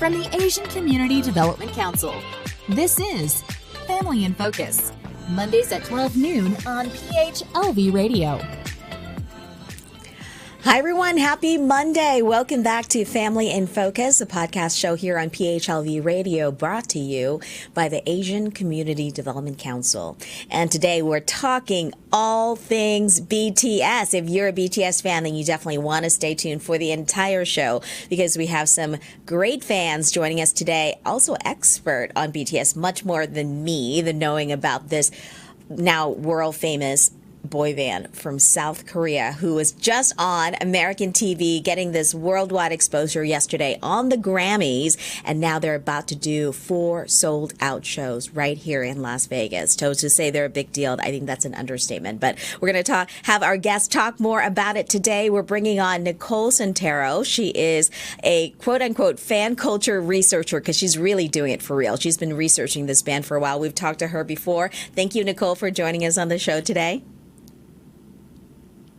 from the Asian Community Development Council. This is Family in Focus, Mondays at 12 noon on PHLV Radio. Hi, everyone. Happy Monday. Welcome back to Family in Focus, a podcast show here on PHLV Radio, brought to you by the Asian Community Development Council. And today we're talking all things BTS. If you're a BTS fan, then you definitely want to stay tuned for the entire show, because we have some great fans joining us today, also expert on BTS, much more than me, the knowing about this now world famous boy band from South Korea, who was just on American TV getting this worldwide exposure yesterday on the Grammys, and now they're about to do 4 sold-out shows right here in Las Vegas. So to say they're a big deal, I think that's an understatement. But we're going to have our guests talk more about it today. We're bringing on Nicole Santero. She is a quote-unquote fan culture researcher, because she's really doing it for real. She's been researching this band for a while. We've talked to her before. Thank you, Nicole, for joining us on the show today.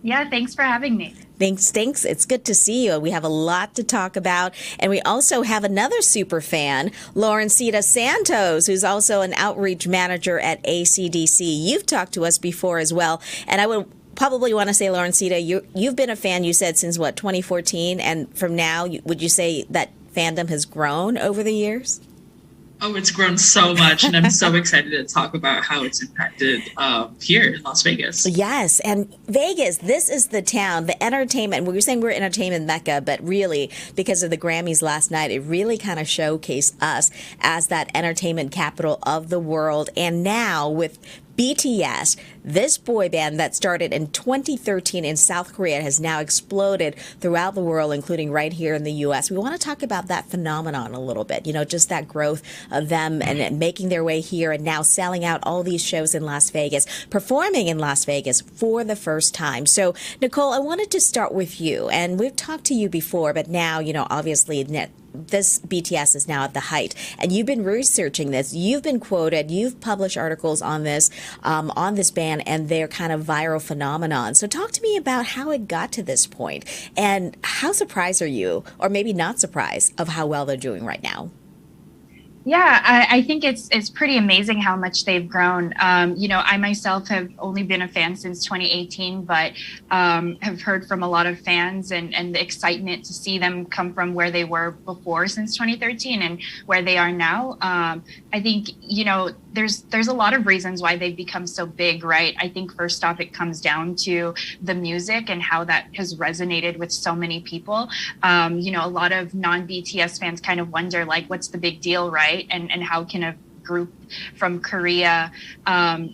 Yeah, thanks for having me. Thanks. It's good to see you. We have a lot to talk about. And we also have another super fan, Laurencita Santos, who's also an outreach manager at ACDC. You've talked to us before as well. And I would probably want to say, Laurencita, you've been a fan, you said, since, 2014? And from now, would you say that fandom has grown over the years? Oh, it's grown so much, and I'm so excited to talk about how it's impacted here in Las Vegas. Yes, and Vegas, this is the town, the entertainment. We were saying we're entertainment mecca, but really, because of the Grammys last night, it really kind of showcased us as that entertainment capital of the world. And now with BTS, this boy band that started in 2013 in South Korea, has now exploded throughout the world, including right here in the U.S. We want to talk about that phenomenon a little bit, just that growth of them and making their way here and now selling out all these shows in Las Vegas, performing in Las Vegas for the first time. So, Nicole, I wanted to start with you. And we've talked to you before, but now, obviously, this BTS is now at the height, and you've been researching this. You've been quoted. You've published articles on this band and their kind of viral phenomenon. So talk to me about how it got to this point, and how surprised are you, or maybe not surprised, of how well they're doing right now? Yeah, I think it's pretty amazing how much they've grown. I myself have only been a fan since 2018, but have heard from a lot of fans and the excitement to see them come from where they were before, since 2013, and where they are now. I think, there's a lot of reasons why they've become so big, right? I think first off, it comes down to the music and how that has resonated with so many people. A lot of non-BTS fans kind of wonder, what's the big deal, right? And how can a group from Korea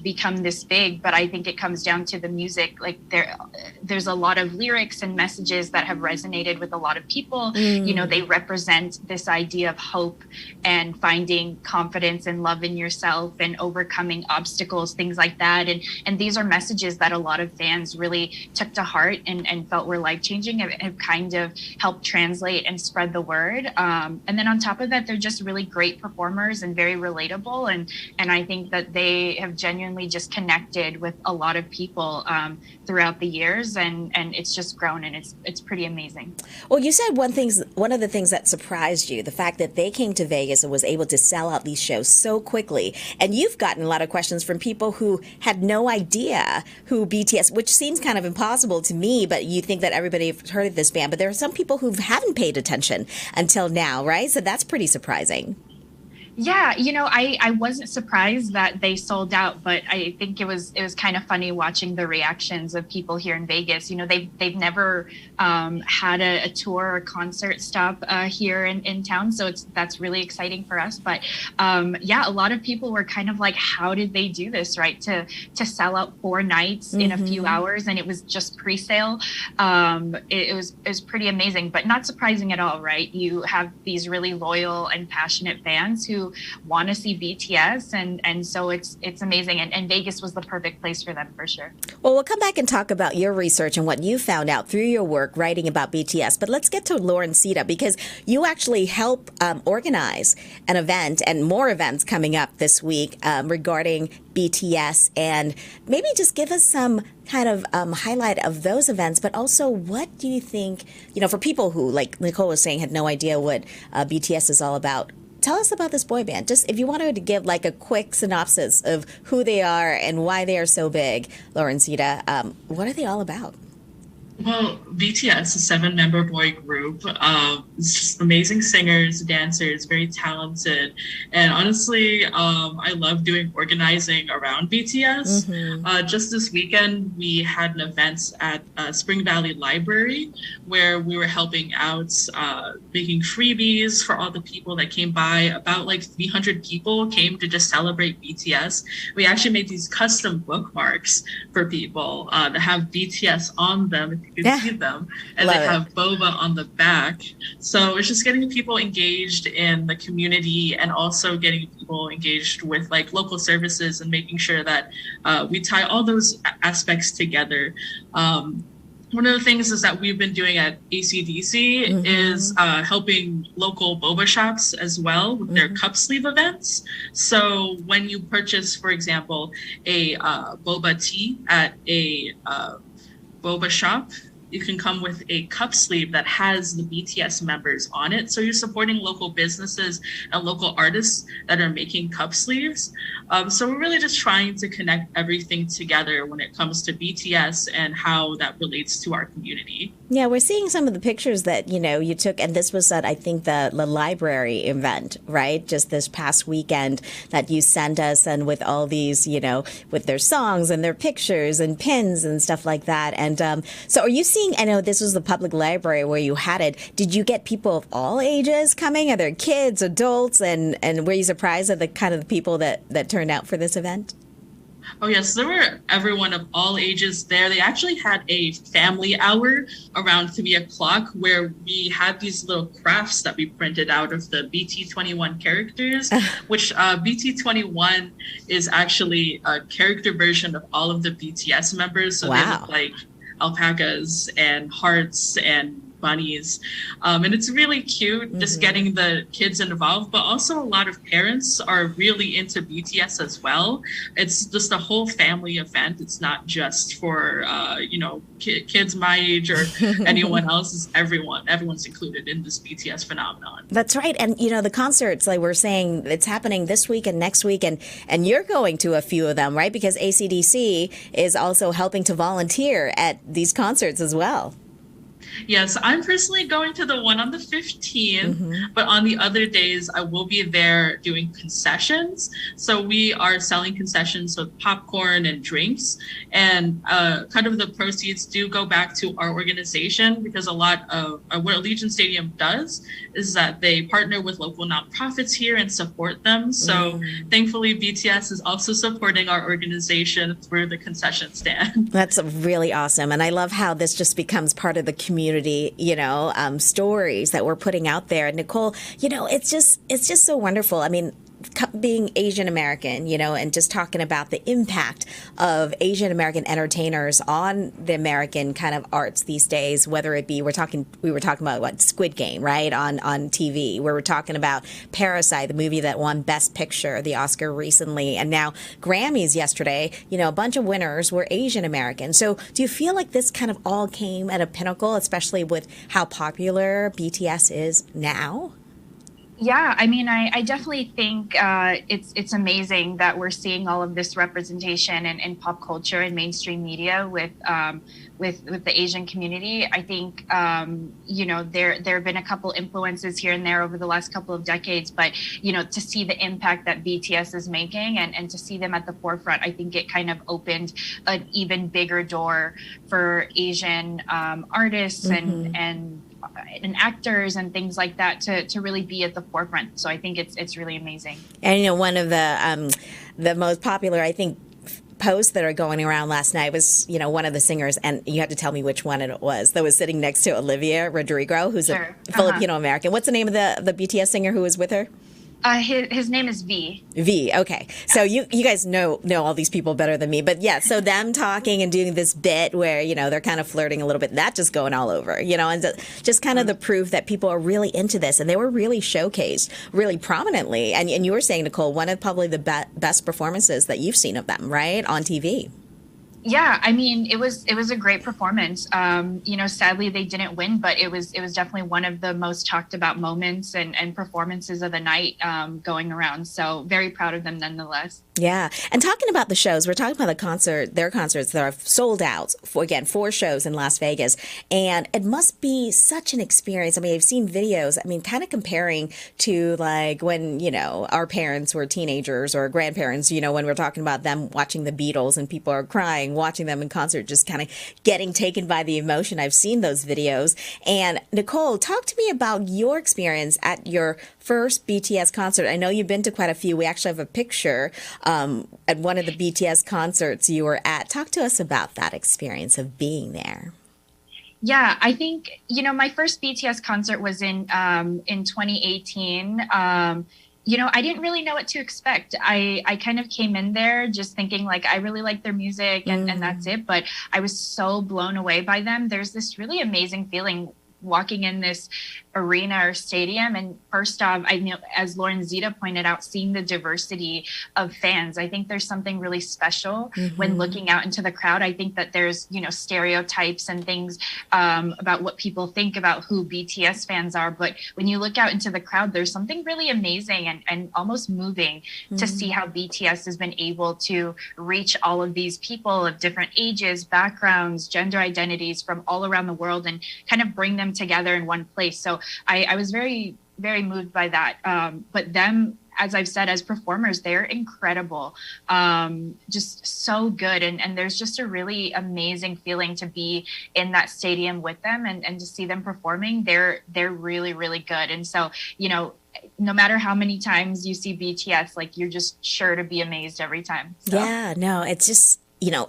become this big? But I think it comes down to the music. There's a lot of lyrics and messages that have resonated with a lot of people. They represent this idea of hope and finding confidence and love in yourself and overcoming obstacles, things like that. And these are messages that a lot of fans really took to heart and felt were life-changing, and have kind of helped translate and spread the word. And then on top of that, they're just really great performers and very relatable. And I think that they have genuinely just connected with a lot of people throughout the years, and it's just grown, and it's pretty amazing. Well, you said one of the things that surprised you, the fact that they came to Vegas and was able to sell out these shows so quickly. And you've gotten a lot of questions from people who had no idea who BTS, which seems kind of impossible to me, but you think that everybody has heard of this band. But there are some people who haven't paid attention until now, right? So that's pretty surprising. Yeah, I wasn't surprised that they sold out, but I think it was kind of funny watching the reactions of people here in Vegas. They've never had a tour or concert stop here in town, so that's really exciting for us. But a lot of people were kind of like, how did they do this, right? To sell out 4 nights in a few hours, and it was just pre-sale. It was pretty amazing, but not surprising at all, right? You have these really loyal and passionate fans who who want to see BTS, and so it's amazing, and Vegas was the perfect place for them for sure. Well, we'll come back and talk about your research and what you found out through your work writing about BTS. But let's get to Laurencita, because you actually help organize an event and more events coming up this week regarding BTS, and maybe just give us some kind of highlight of those events, but also what do you think, for people who, like Nicole was saying, had no idea what BTS is all about. Tell us about this boy band. Just if you wanted to give like a quick synopsis of who they are and why they are so big, Laurencita, what are they all about? Well, BTS, a 7-member boy group, it's just amazing singers, dancers, very talented. And honestly, I love doing organizing around BTS. Mm-hmm. Just this weekend, we had an event at Spring Valley Library where we were helping out, making freebies for all the people that came by. About like 300 people came to just celebrate BTS. We actually made these custom bookmarks for people that have BTS on them. You can see them, and Love they it. have boba on the back. So it's just getting people engaged in the community, and also getting people engaged with like local services, and making sure that we tie all those aspects together. One of the things is that we've been doing at ACDC is helping local boba shops as well with their cup sleeve events. So when you purchase, for example, a boba tea at a boba shop, you can come with a cup sleeve that has the BTS members on it. So you're supporting local businesses and local artists that are making cup sleeves. So we're really just trying to connect everything together when it comes to BTS and how that relates to our community. Yeah, we're seeing some of the pictures that, you took, and this was at, I think, the library event, right? Just this past weekend that you sent us, and with all these, with their songs and their pictures and pins and stuff like that. And so are you seeing, I know this was the public library where you had it. Did you get people of all ages coming? Are there kids, adults, and were you surprised at the kind of people that turned out for this event? Oh, yes, there were everyone of all ages there. They actually had a family hour around 3 o'clock where we had these little crafts that we printed out of the BT21 characters, which BT21 is actually a character version of all of the BTS members. So they look like alpacas and hearts and bunnies, and it's really cute just getting the kids involved, but also a lot of parents are really into BTS as well. It's just a whole family event. It's not just for kids my age or anyone else. It's everyone's included in this BTS phenomenon. That's right. And the concerts, like we're saying, it's happening this week and next week, and you're going to a few of them, right? Because ACDC is also helping to volunteer at these concerts as well. Yes, I'm personally going to the one on the 15th, but on the other days, I will be there doing concessions. So we are selling concessions with popcorn and drinks, and kind of the proceeds do go back to our organization, because a lot of what Allegiant Stadium does is that they partner with local nonprofits here and support them. So thankfully, BTS is also supporting our organization through the concession stand. That's really awesome. And I love how this just becomes part of the community, stories that we're putting out there. Nicole, it's just so wonderful. I mean, being Asian American, and just talking about the impact of Asian American entertainers on the American kind of arts these days, whether it be, we were talking about Squid Game, right, on TV, where we're talking about Parasite, the movie that won Best Picture, the Oscar recently, and now Grammys yesterday, a bunch of winners were Asian American. So do you feel like this kind of all came at a pinnacle, especially with how popular BTS is now? Yeah, I mean, I definitely think it's amazing that we're seeing all of this representation in pop culture and mainstream media with the Asian community. I think there have been a couple influences here and there over the last couple of decades, but to see the impact that BTS is making and to see them at the forefront, I think it kind of opened an even bigger door for Asian artists and actors and things like that to really be at the forefront. So I think it's really amazing. And one of the most popular, I think, posts that are going around last night was one of the singers, and you had to tell me which one it was, that was sitting next to Olivia Rodrigo, who's a Filipino American. What's the name of the BTS singer who was with her? His name is V. V. Okay. So you guys know all these people better than me, but yeah, so them talking and doing this bit where, they're kind of flirting a little bit, that just going all over, and just kind of the proof that people are really into this, and they were really showcased really prominently. And you were saying, Nicole, one of probably the best performances that you've seen of them, right, on TV. Yeah, I mean, it was a great performance. Sadly they didn't win, but it was definitely one of the most talked about moments and performances of the night going around. So very proud of them nonetheless. Yeah. And talking about the shows, we're talking about their concerts that are sold out for, again, 4 shows in Las Vegas. And it must be such an experience. I mean, I've seen videos, kind of comparing to like when, our parents were teenagers or grandparents, when we're talking about them watching the Beatles and people are crying, watching them in concert, just kind of getting taken by the emotion. I've seen those videos. And Nicole, talk to me about your experience at your first BTS concert. I know you've been to quite a few. We actually have a picture at one of the BTS concerts you were at. Talk to us about that experience of being there. Yeah, I think, my first BTS concert was in 2018. I didn't really know what to expect. I kind of came in there just thinking like, I really like their music and that's it. But I was so blown away by them. There's this really amazing feeling walking in this arena or stadium. And first off, I know, as Lauren Zita pointed out, seeing the diversity of fans, I think there's something really special when looking out into the crowd. I think that there's, stereotypes and things about what people think about who BTS fans are. But when you look out into the crowd, there's something really amazing and almost moving to see how BTS has been able to reach all of these people of different ages, backgrounds, gender identities from all around the world and kind of bring them together in one place. So I was very, very moved by that. But them, as I've said, as performers, they're incredible, just so good. And there's just a really amazing feeling to be in that stadium with them and to see them performing. They're really, really good. And so, no matter how many times you see BTS, like you're just sure to be amazed every time. So. Yeah, no, it's just,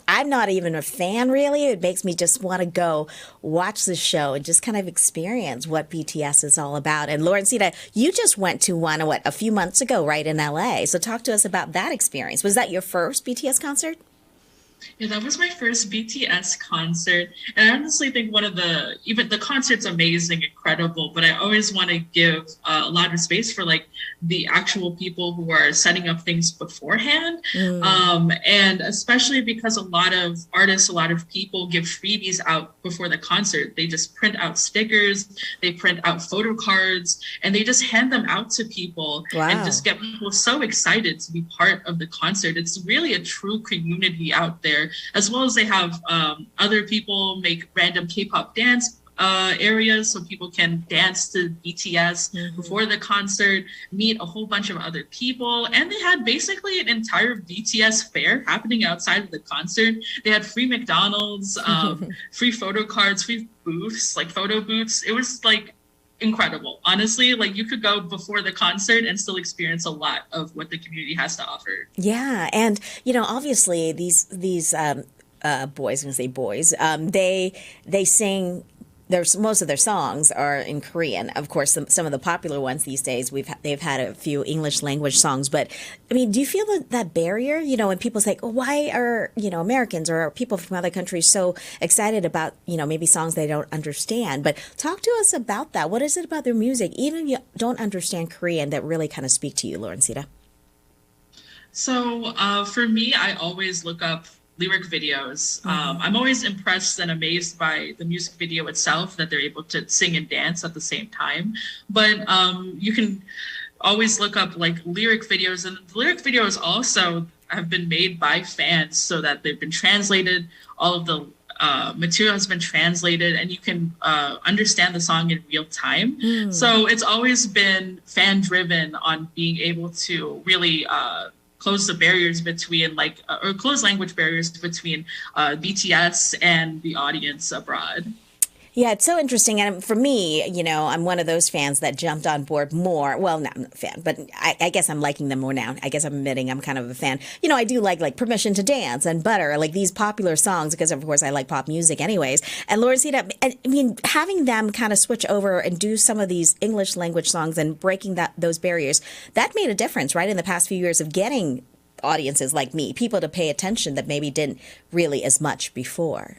I'm not even a fan really. It makes me just want to go watch the show and just kind of experience what BTS is all about. And Lauren Zita, you just went to one, a few months ago, right, in LA. So talk to us about that experience. Was that your first BTS concert? Yeah, that was my first BTS concert. And I honestly think even the concert's amazing, incredible, but I always want to give a lot of space for like the actual people who are setting up things beforehand. And especially because a lot of artists, a lot of people give freebies out before the concert. They just print out stickers, they print out photo cards, and they just hand them out to people and just get people so excited to be part of the concert. It's really a true community out there. As well as they have other people make random K-pop dance areas so people can dance to BTS before the concert, meet a whole bunch of other people. And they had basically an entire BTS fair happening outside of the concert. They had free McDonald's, free photo cards, free booths, like photo booths. It was like incredible. Honestly, like you could go before the concert and still experience a lot of what the community has to offer. Yeah. And, obviously these boys, I'm going to say boys, they sing. Most of their songs are in Korean. Of course, some of the popular ones these days, they've had a few English language songs. But I mean, do you feel that barrier? When people say, oh, "Why are Americans or people from other countries so excited about maybe songs they don't understand?" But talk to us about that. What is it about their music, even if you don't understand Korean, that really kind of speak to you, Lauren Zita? So for me, I always look up lyric videos. I'm always impressed and amazed by the music video itself, that they're able to sing and dance at the same time. But you can always look up like lyric videos, and the lyric videos also have been made by fans so that they've been translated. All of the material has been translated and you can understand the song in real time. So it's always been fan driven on being able to really close the barriers between or close language barriers between BTS and the audience abroad. Yeah, it's so interesting. And for me, I'm one of those fans that jumped on board more. Well, not I'm not a fan, but I guess I'm liking them more now. I guess I'm admitting I'm kind of a fan. I do like Permission to Dance and Butter, like these popular songs, because of course I like pop music anyways. And Lawrencita, I mean, having them kind of switch over and do some of these English language songs and breaking those barriers, that made a difference, right? In the past few years of getting audiences like me, people to pay attention that maybe didn't really as much before.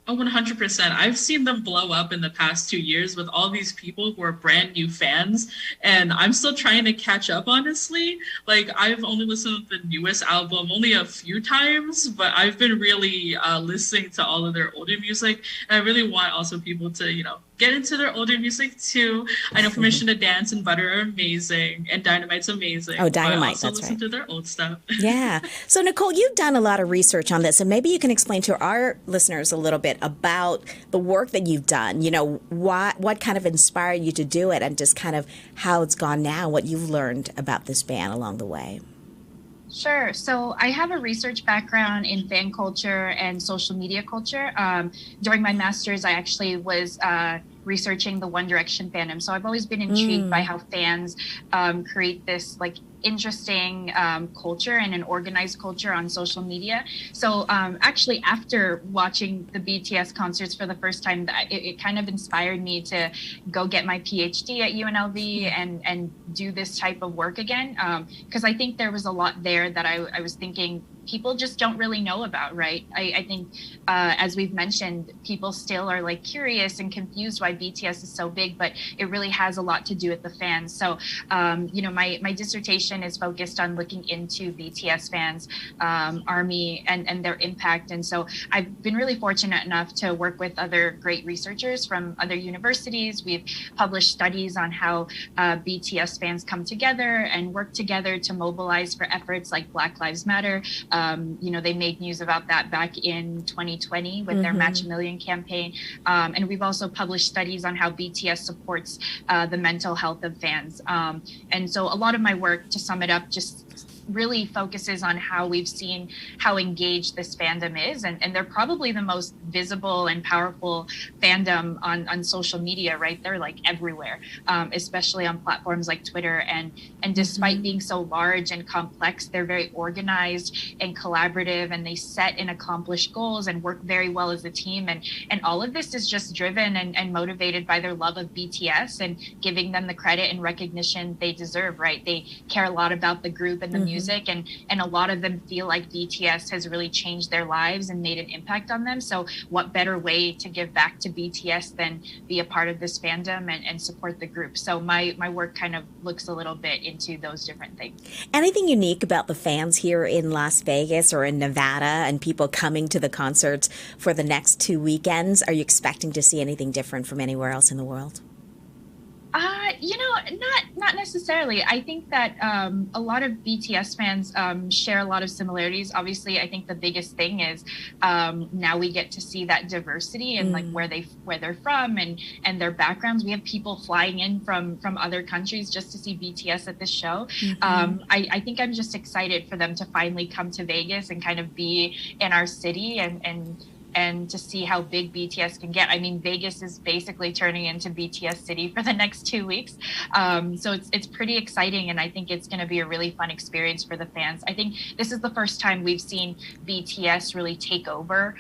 Oh, 100%. I've seen them blow up in the past 2 years with all these people who are brand new fans. And I'm still trying to catch up, honestly. Like, I've only listened to the newest album only a few times, but I've been really listening to all of their older music. And I really want also people to, get into their older music too. I know Permission to Dance and Butter are amazing, and Dynamite's amazing. Oh, Dynamite, also that's listen right. to their old stuff. Yeah. So, Nicole, you've done a lot of research on this, and maybe you can explain to our listeners a little bit about the work that you've done. What kind of inspired you to do it, and just kind of how it's gone now, what you've learned about this band along the way. Sure. So I have a research background in fan culture and social media culture. During my master's, I actually was researching the One Direction fandom. So I've always been intrigued by how fans create this interesting culture and an organized culture on social media. So actually, after watching the BTS concerts for the first time, it kind of inspired me to go get my PhD at UNLV and do this type of work again. Because I think there was a lot there that I was thinking people just don't really know about, right? I think, as we've mentioned, people still are curious and confused why BTS is so big, but it really has a lot to do with the fans. So, my dissertation is focused on looking into BTS fans, ARMY, and their impact. And so I've been really fortunate enough to work with other great researchers from other universities. We've published studies on how BTS fans come together and work together to mobilize for efforts like Black Lives Matter. They made news about that back in 2020 with their Match a Million campaign. And we've also published studies on how BTS supports the mental health of fans. And so a lot of my work, to sum it up, just really focuses on how we've seen how engaged this fandom is. And they're probably the most visible and powerful fandom on social media, right? They're everywhere, especially on platforms like Twitter. And despite being so large and complex, they're very organized and collaborative, and they set and accomplish goals and work very well as a team. And all of this is just driven and motivated by their love of BTS and giving them the credit and recognition they deserve, right? They care a lot about the group and the music, and a lot of them feel like BTS has really changed their lives and made an impact on them. So what better way to give back to BTS than be a part of this fandom and support the group? So my work kind of looks a little bit into those different things. Anything unique about the fans here in Las Vegas or in Nevada and people coming to the concerts for the next 2 weekends? Are you expecting to see anything different from anywhere else in the world? Not necessarily. I think that a lot of BTS fans share a lot of similarities. Obviously, I think the biggest thing is now we get to see that diversity and where they're from and their backgrounds. We have people flying in from other countries just to see BTS at this show. I think I'm just excited for them to finally come to Vegas and kind of be in our city and to see how big BTS can get. I mean, Vegas is basically turning into BTS City for the next 2 weeks. So it's pretty exciting, and I think it's going to be a really fun experience for the fans. I think this is the first time we've seen BTS really take over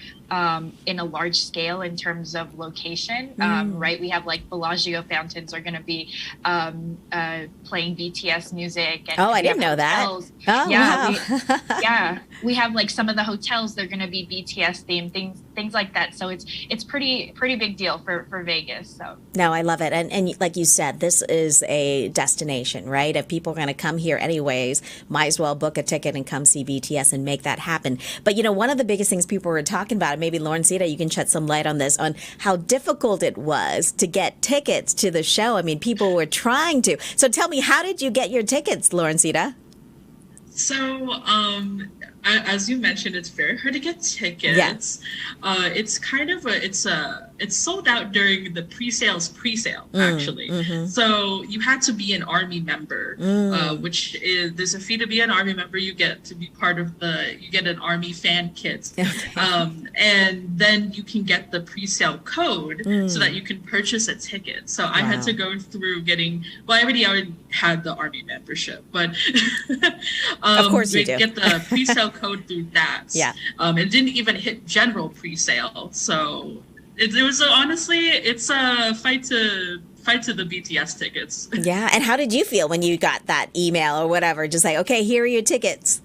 in a large scale in terms of location, right? We have Bellagio fountains are going to be playing BTS music. And I didn't know hotels. That. Oh, yeah, wow. We have some of the hotels, they're going to be BTS themed, things like that. So it's pretty big deal for Vegas. So no, I love it. And like you said, this is a destination, right? If people are going to come here anyways, might as well book a ticket and come see BTS and make that happen. But one of the biggest things people were talking about, maybe Lawrencita, you can shed some light on this, on how difficult it was to get tickets to the show. I mean, people were trying to. So tell me, how did you get your tickets, Lawrencita? So as you mentioned, it's very hard to get tickets. Yeah. It's kind of it's sold out during the pre-sale actually. Mm-hmm. So you had to be an Army member, which is, there's a fee to be an Army member. You get to be part of you get an Army fan kit. Okay. And then you can get the pre-sale code so that you can purchase a ticket. So I had to go through I already had the Army membership, but of course you do. Get the pre-sale code through that. Yeah. It didn't even hit general pre-sale. So it was honestly, it's a fight to the BTS tickets. Yeah. And how did you feel when you got that email or whatever? Just like, okay, here are your tickets.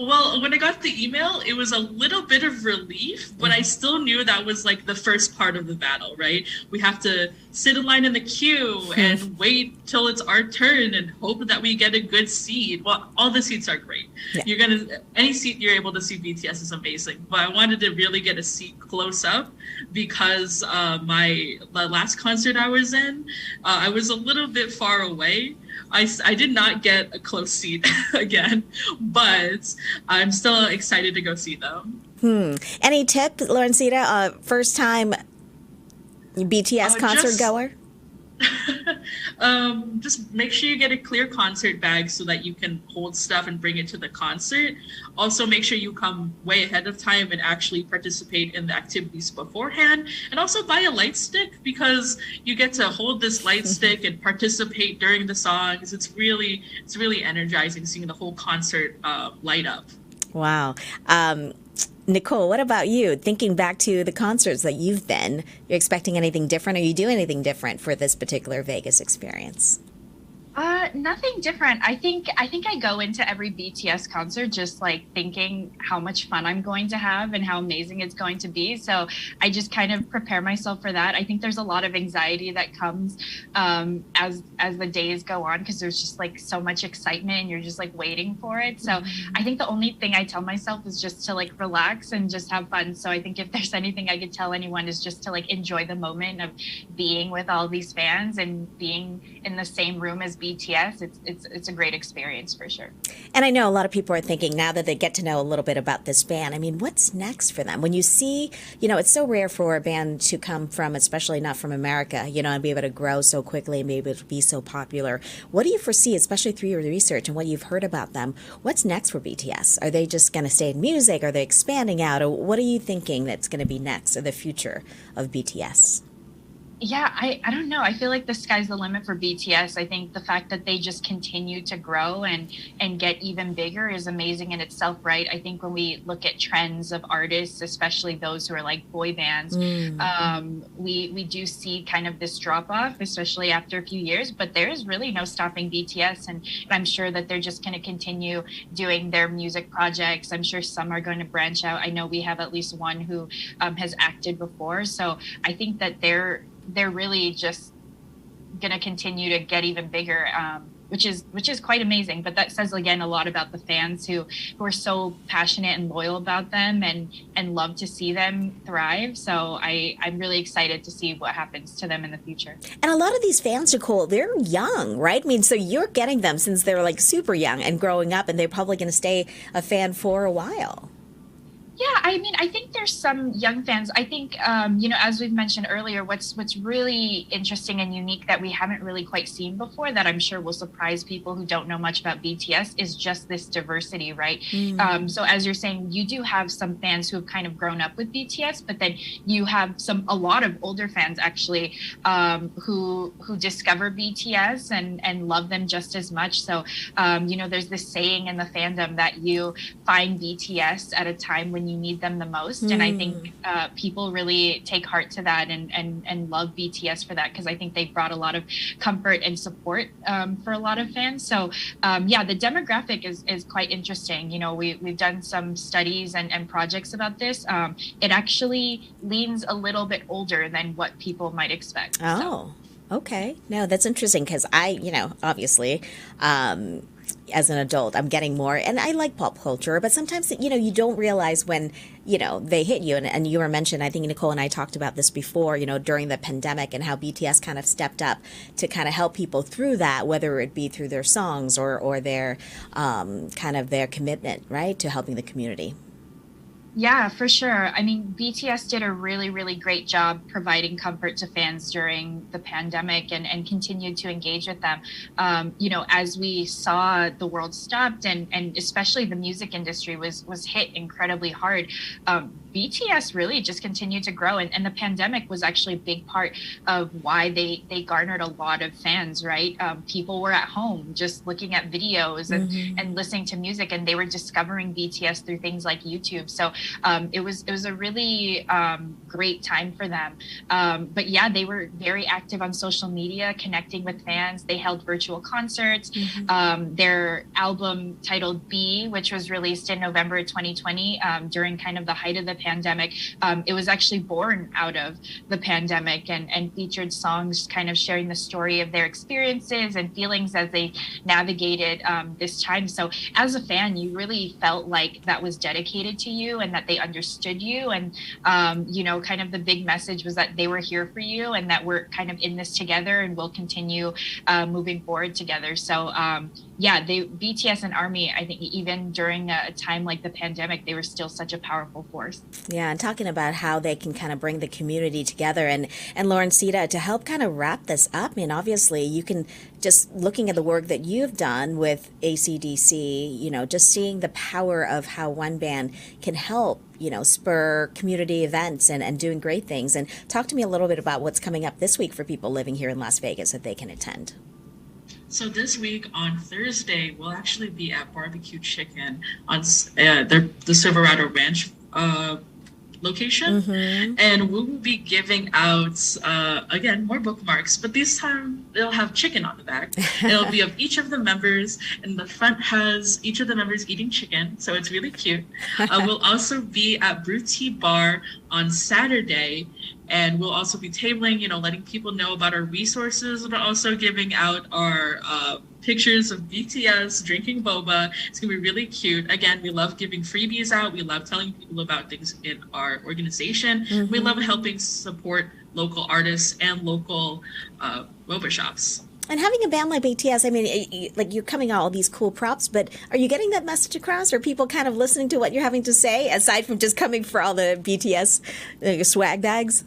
Well, when I got the email, it was a little bit of relief, but I still knew that was like the first part of the battle, right? We have to sit in line in the queue and wait till it's our turn and hope that we get a good seat. Well, all the seats are great. Yeah. Any seat you're able to see BTS is amazing, but I wanted to really get a seat close up because the last concert I was in, I was a little bit far away. I did not get a close seat again, but I'm still excited to go see them. Any tip, Laurencita, first time BTS concert goer? Just make sure you get a clear concert bag so that you can hold stuff and bring it to the concert. Also, make sure you come way ahead of time and actually participate in the activities beforehand. And also buy a light stick because you get to hold this light stick and participate during the songs. It's really energizing seeing the whole concert light up. Wow. Nicole, what about you? Thinking back to the concerts that you've been, you're expecting anything different? Are you doing anything different for this particular Vegas experience? Nothing different. I think I go into every BTS concert just like thinking how much fun I'm going to have and how amazing it's going to be. So I just kind of prepare myself for that. I think there's a lot of anxiety that comes as the days go on because there's just like so much excitement and you're just like waiting for it. So I think the only thing I tell myself is just to like relax and just have fun. So I think if there's anything I could tell anyone is just to like enjoy the moment of being with all these fans and being in the same room as BTS. It's a great experience for sure. And I know a lot of people are thinking now that they get to know a little bit about this band, I mean, what's next for them? When you see, it's so rare for a band to come from, especially not from America, and be able to grow so quickly and be able to be so popular. What do you foresee, especially through your research and what you've heard about them? What's next for BTS? Are they just going to stay in music? Are they expanding out? Or what are you thinking that's going to be next or the future of BTS? Yeah, I don't know. I feel like the sky's the limit for BTS. I think the fact that they just continue to grow and get even bigger is amazing in itself, right? I think when we look at trends of artists, especially those who are like boy bands, we do see kind of this drop off, especially after a few years, but there is really no stopping BTS. And I'm sure that they're just going to continue doing their music projects. I'm sure some are going to branch out. I know we have at least one who has acted before. So I think that they're really just going to continue to get even bigger, which is quite amazing. But that says, again, a lot about the fans who are so passionate and loyal about them and love to see them thrive. So I'm really excited to see what happens to them in the future. And a lot of these fans, Nicole, they're young, right? I mean, so you're getting them since they're like super young and growing up, and they're probably going to stay a fan for a while. Yeah, I mean, I think there's some young fans. I think, as we've mentioned earlier, what's really interesting and unique that we haven't really quite seen before that I'm sure will surprise people who don't know much about BTS is just this diversity, right? So as you're saying, you do have some fans who have kind of grown up with BTS, but then you have a lot of older fans actually who discover BTS and love them just as much. So, there's this saying in the fandom that you find BTS at a time when you need them the most. And I think people really take heart to that and love BTS for that, because I think they've brought a lot of comfort and support for a lot of fans. So the demographic is quite interesting. We've done some studies and projects about this. It actually leans a little bit older than what people might expect. Oh, okay. No, that's interesting because obviously as an adult. I'm getting more, and I like pop culture, but sometimes, you don't realize when, they hit you. And you were mentioned, I think Nicole and I talked about this before, during the pandemic, and how BTS kind of stepped up to kind of help people through that, whether it be through their songs or their kind of their commitment, right, to helping the community. Yeah, for sure. I mean, BTS did a really, really great job providing comfort to fans during the pandemic and continued to engage with them. As we saw the world stopped and especially the music industry was hit incredibly hard. BTS really just continued to grow, and the pandemic was actually a big part of why they garnered a lot of fans, right? People were at home just looking at videos and listening to music, and they were discovering BTS through things like YouTube. So it was a really great time for them. But yeah, they were very active on social media, connecting with fans. They held virtual concerts. Their album titled B, which was released in November 2020 during kind of the height of the pandemic, it was actually born out of the pandemic and featured songs kind of sharing the story of their experiences and feelings as they navigated this time. So as a fan, you really felt like that was dedicated to you and that they understood you. And, kind of the big message was that they were here for you and that we're kind of in this together and we'll continue moving forward together. So, BTS and ARMY, I think even during a time like the pandemic, they were still such a powerful force. Yeah, and talking about how they can kind of bring the community together, and Lauren Sita, to help kind of wrap this up. I mean, obviously, you can just looking at the work that you've done with AC/DC, just seeing the power of how one band can help, spur community events and doing great things. And talk to me a little bit about what's coming up this week for people living here in Las Vegas that they can attend. So this week on Thursday, we'll actually be at Barbecue Chicken on the Silverado Ranch location, and we will be giving out again more bookmarks, but this time they'll have chicken on the back. It'll be of each of the members, and the front has each of the members eating chicken, so it's really cute. We'll also be at Brew Tea Bar on Saturday, and we'll also be tabling, letting people know about our resources, but also giving out our pictures of BTS drinking boba. It's gonna be really cute. Again, we love giving freebies out. We love telling people about things in our organization. We love helping support local artists and local boba shops. And having a band like BTS, I mean, like you're coming out all these cool props, but are you getting that message across? Are people kind of listening to what you're having to say, aside from just coming for all the BTS swag bags?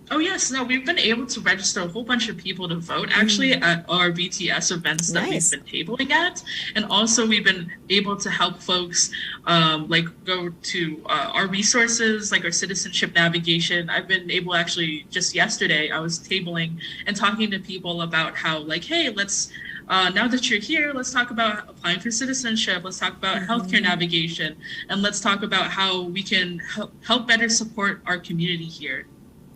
Oh, yes. No, we've been able to register a whole bunch of people to vote, actually, at our BTS events that we've been tabling at. And also, we've been able to help folks, go to our resources, like our citizenship navigation. I've been able, actually, just yesterday, I was tabling and talking to people about how, hey, let's now that you're here, let's talk about applying for citizenship. Let's talk about healthcare navigation. And let's talk about how we can help better support our community here.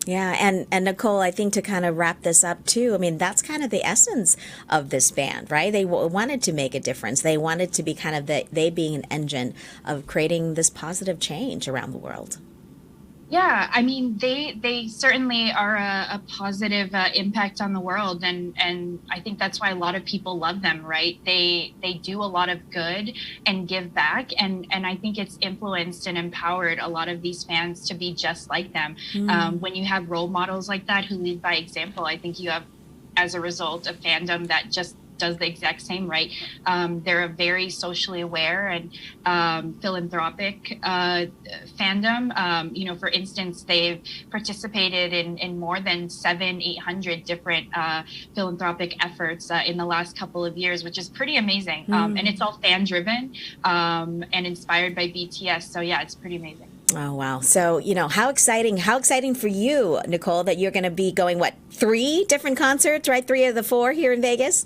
Yeah, and Nicole, I think to kind of wrap this up too, I mean, that's kind of the essence of this band, right? They wanted to make a difference. They wanted to be kind of they being an engine of creating this positive change around the world. Yeah, I mean, they certainly are a positive impact on the world, and I think that's why a lot of people love them, right? They do a lot of good and give back, and I think it's influenced and empowered a lot of these fans to be just like them. When you have role models like that who lead by example, I think you have, as a result, a fandom that just does the exact same, right? They're a very socially aware and philanthropic fandom. For instance, they've participated in more than 800 different philanthropic efforts in the last couple of years, which is pretty amazing. And it's all fan driven and inspired by BTS. So yeah, it's pretty amazing. Oh, wow. So, how exciting for you, Nicole, that you're going to be going, 3 different concerts, right? 3 of the 4 here in Vegas?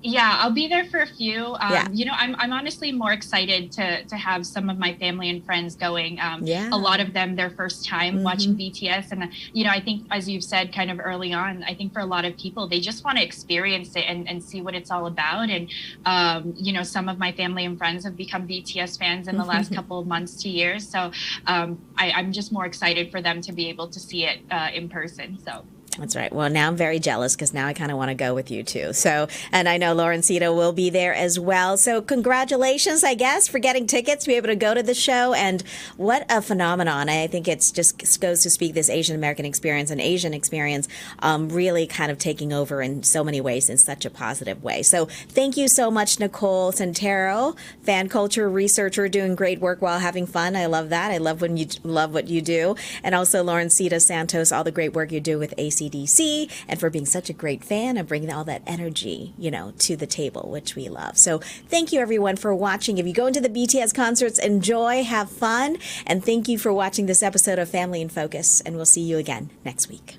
Yeah, I'll be there for a few. I'm honestly more excited to have some of my family and friends going. A lot of them, their first time watching BTS. And, I think, as you've said kind of early on, I think for a lot of people, they just want to experience it and see what it's all about. And, some of my family and friends have become BTS fans in the last couple of months to years. So I'm just more excited for them to be able to see it in person. So. That's right. Well, now I'm very jealous because now I kind of want to go with you too. So, and I know Laurencita will be there as well. So congratulations, I guess, for getting tickets to be able to go to the show. And what a phenomenon. I think it's just goes to speak this Asian American experience and Asian experience really kind of taking over in so many ways in such a positive way. So thank you so much, Nicole Santero, fan culture researcher, doing great work while having fun. I love that. I love when you love what you do. And also Laurencita Santos, all the great work you do with ACDC, and for being such a great fan and bringing all that energy, to the table, which we love. So thank you, everyone, for watching. If you go into the BTS concerts, enjoy, have fun, and thank you for watching this episode of Family in Focus, and we'll see you again next week.